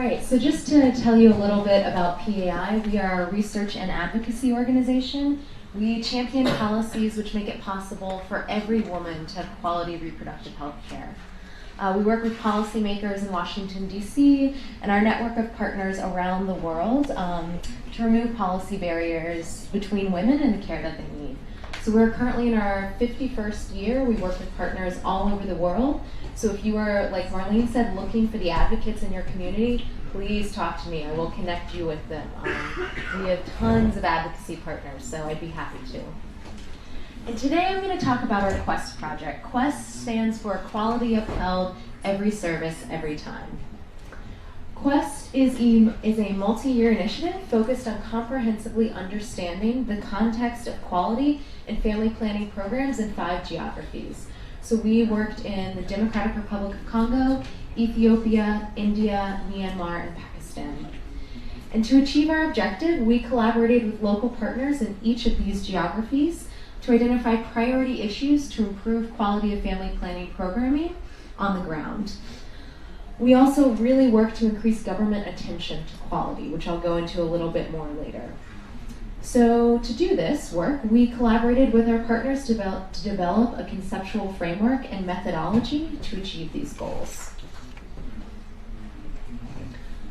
right, so just to tell you a little bit about PAI, we are a research and advocacy organization. We champion policies which make it possible for every woman to have quality reproductive health care. We work with policymakers in Washington, D.C., and our network of partners around the world to remove policy barriers between women and the care that they need. So we're currently in our 51st year. We work with partners all over the world. So if you are, like Marlene said, looking for the advocates in your community, please talk to me. I will connect you with them. We have tons of advocacy partners, so I'd be happy to. And today I'm going to talk about our QUEST project. QUEST stands for Quality Upheld, Every Service, Every Time. QUEST is a multi-year initiative focused on comprehensively understanding the context of quality and family planning programs in 5 geographies. So we worked in the Democratic Republic of Congo, Ethiopia, India, Myanmar, and Pakistan. And to achieve our objective, we collaborated with local partners in each of these geographies to identify priority issues to improve quality of family planning programming on the ground. We also really work to increase government attention to quality, which I'll go into a little bit more later. So to do this work, we collaborated with our partners to develop a conceptual framework and methodology to achieve these goals.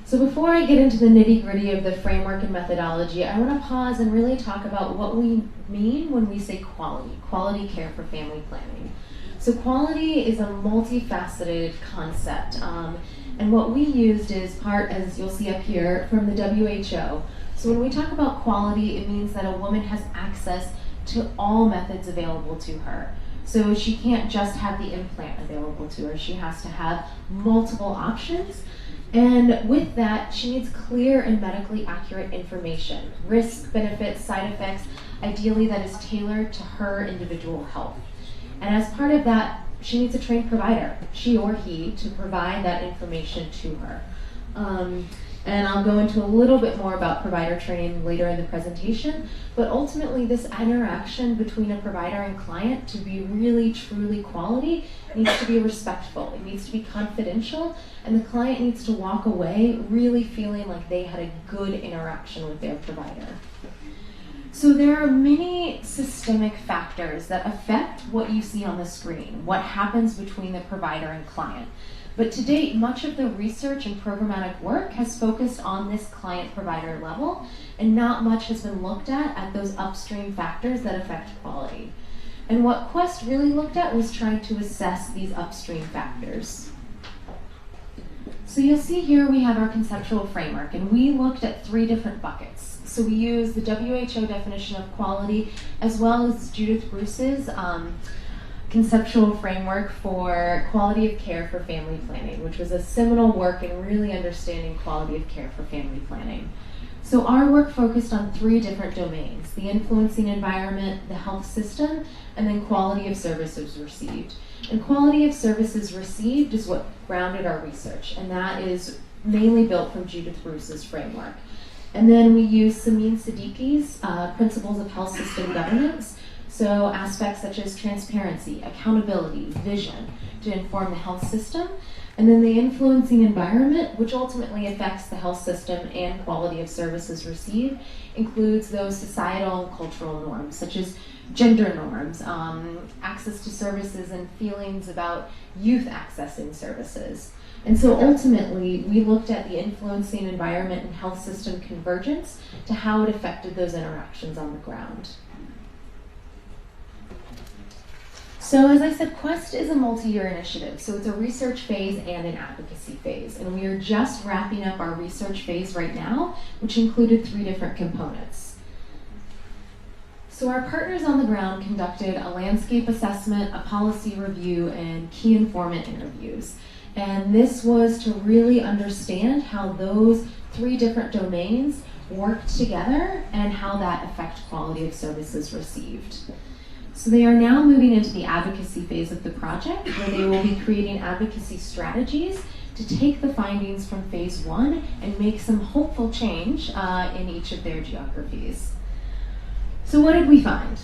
So before I get into the nitty-gritty of the framework and methodology, I want to pause and really talk about what we mean when we say quality care for family planning. So quality is a multifaceted concept, and what we used is part, as you'll see up here, from the WHO. So when we talk about quality, it means that a woman has access to all methods available to her. So she can't just have the implant available to her, she has to have multiple options. And with that, she needs clear and medically accurate information, risk, benefits, side effects, ideally that is tailored to her individual health. And as part of that, she needs a trained provider, she or he, to provide that information to her. And I'll go into a little bit more about provider training later in the presentation, but ultimately this interaction between a provider and client to be really, truly quality needs to be respectful, it needs to be confidential, and the client needs to walk away really feeling like they had a good interaction with their provider. So there are many systemic factors that affect what you see on the screen, what happens between the provider and client. But to date, much of the research and programmatic work has focused on this client-provider level, and not much has been looked at those upstream factors that affect quality. And what QUEST really looked at was trying to assess these upstream factors. So you'll see here we have our conceptual framework, and we looked at 3 different buckets. So we used the WHO definition of quality, as well as Judith Bruce's conceptual framework for quality of care for family planning, which was a seminal work in really understanding quality of care for family planning. So our work focused on 3 different domains: the influencing environment, the health system, and then quality of services received. And quality of services received is what grounded our research, and that is mainly built from Judith Bruce's framework. And then we use Samin Siddiqui's principles of health system governance, so aspects such as transparency, accountability, vision, to inform the health system. And then the influencing environment, which ultimately affects the health system and quality of services received, includes those societal and cultural norms, such as gender norms, access to services, and feelings about youth accessing services. And so ultimately, we looked at the influencing environment and health system convergence to how it affected those interactions on the ground. So as I said, QUEST is a multi-year initiative, so it's a research phase and an advocacy phase, and we are just wrapping up our research phase right now, which included 3 different components. So our partners on the ground conducted a landscape assessment, a policy review, and key informant interviews. And this was to really understand how those 3 different domains worked together and how that affects quality of services received. So they are now moving into the advocacy phase of the project, where they will be creating advocacy strategies to take the findings from phase 1 and make some hopeful change in each of their geographies. So what did we find?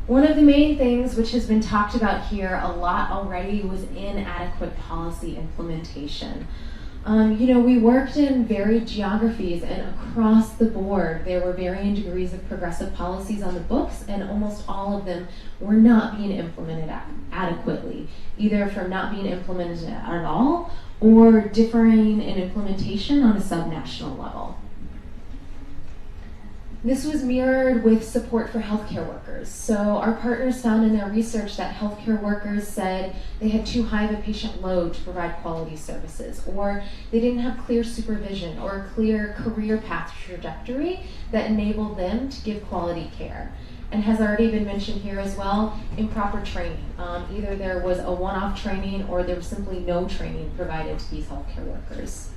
One of the main things which has been talked about here a lot already was inadequate policy implementation. We worked in varied geographies, and across the board there were varying degrees of progressive policies on the books, and almost all of them were not being implemented adequately, either from not being implemented at all or differing in implementation on a subnational level. This was mirrored with support for healthcare workers. So our partners found in their research that healthcare workers said they had too high of a patient load to provide quality services, or they didn't have clear supervision or a clear career path trajectory that enabled them to give quality care. And has already been mentioned here as well, improper training. Either there was a one-off training or there was simply no training provided to these healthcare workers.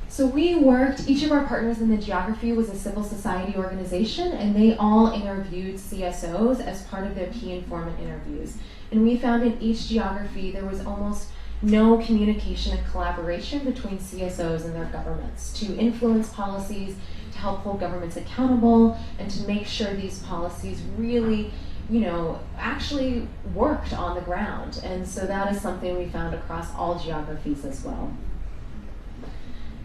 So we worked, each of our partners in the geography was a civil society organization, and they all interviewed CSOs as part of their key informant interviews. And we found in each geography there was almost no communication and collaboration between CSOs and their governments to influence policies, to help hold governments accountable, and to make sure these policies really, actually worked on the ground. And so that is something we found across all geographies as well.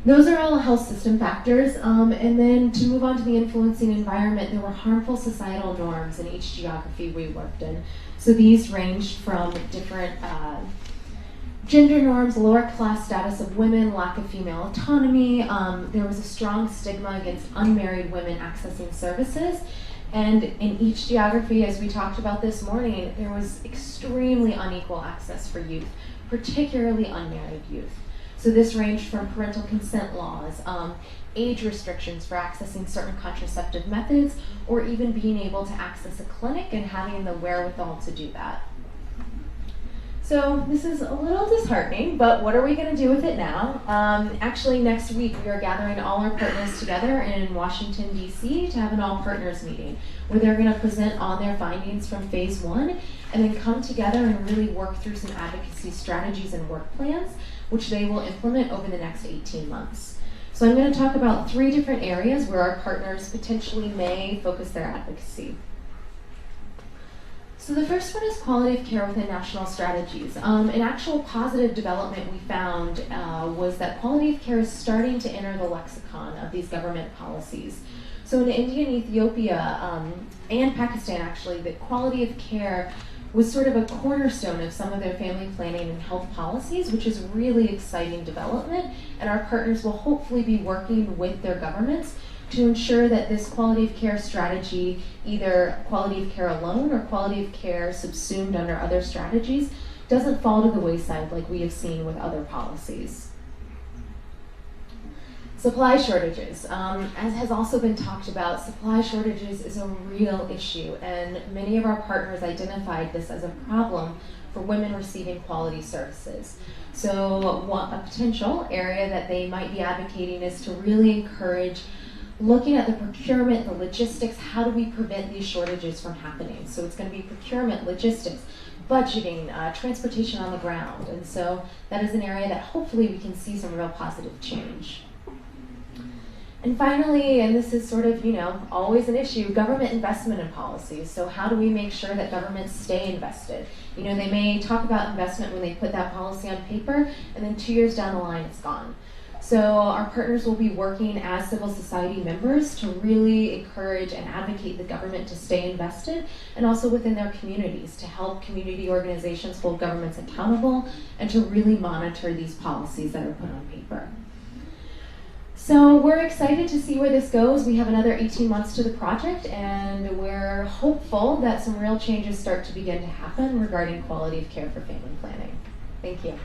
Those are all health system factors, and then to move on to the influencing environment, there were harmful societal norms in each geography we worked in. So these ranged from different gender norms, lower class status of women, lack of female autonomy. There was a strong stigma against unmarried women accessing services. And in each geography, as we talked about this morning, there was extremely unequal access for youth, particularly unmarried youth. So this ranged from parental consent laws, age restrictions for accessing certain contraceptive methods, or even being able to access a clinic and having the wherewithal to do that. So this is a little disheartening, but what are we going to do with it now? Actually, next week we are gathering all our partners together in Washington, D.C. to have an all-partners meeting, where they're going to present on their findings from phase 1, and then come together and really work through some advocacy strategies and work plans, which they will implement over the next 18 months. So I'm going to talk about 3 different areas where our partners potentially may focus their advocacy. So the first one is quality of care within national strategies. An actual positive development we found was that quality of care is starting to enter the lexicon of these government policies. So in India and Ethiopia, and Pakistan actually, the quality of care was sort of a cornerstone of some of their family planning and health policies, which is really exciting development, and our partners will hopefully be working with their governments to ensure that this quality of care strategy, either quality of care alone or quality of care subsumed under other strategies, doesn't fall to the wayside like we have seen with other policies. Supply shortages. As has also been talked about, supply shortages is a real issue, and many of our partners identified this as a problem for women receiving quality services. So a potential area that they might be advocating is to really encourage looking at the procurement, the logistics, how do we prevent these shortages from happening? So it's going to be procurement, logistics, budgeting, transportation on the ground. And so that is an area that hopefully we can see some real positive change. And finally, and this is sort of, always an issue, government investment in policies. So how do we make sure that governments stay invested? They may talk about investment when they put that policy on paper, and then 2 years down the line, it's gone. So our partners will be working as civil society members to really encourage and advocate the government to stay invested, and also within their communities to help community organizations hold governments accountable and to really monitor these policies that are put on paper. So we're excited to see where this goes. We have another 18 months to the project, and we're hopeful that some real changes start to begin to happen regarding quality of care for family planning. Thank you.